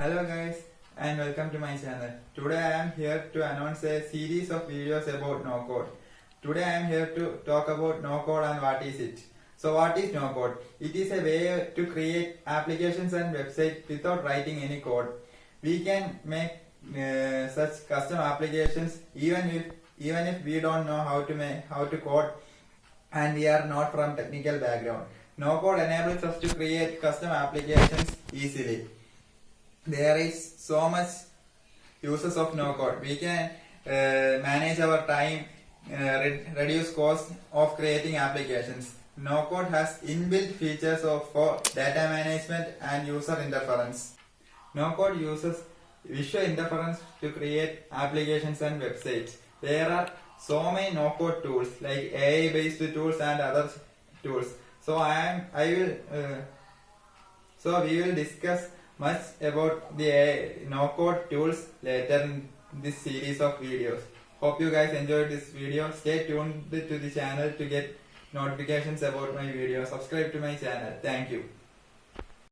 Hello guys and welcome to my channel. Today I am here to announce a series of videos about no code. Today I am here to talk about no code and what is it. So what is no code? It is a way to create applications and websites without writing any code. We can make such custom applications even if we don't know how to code and we are not from technical background. No code enables us to create custom applications easily. There is so much uses of no code. We can manage our time, reduce cost of creating applications. No code has inbuilt features for data management and user interference. No code uses visual interference to create applications and websites. There are so many no code tools like AI based tools and other tools. So we will discuss much about the no code tools later in this series of videos. Hope you guys enjoyed this video. Stay tuned to the channel to get notifications about my videos. Subscribe to my channel. Thank you.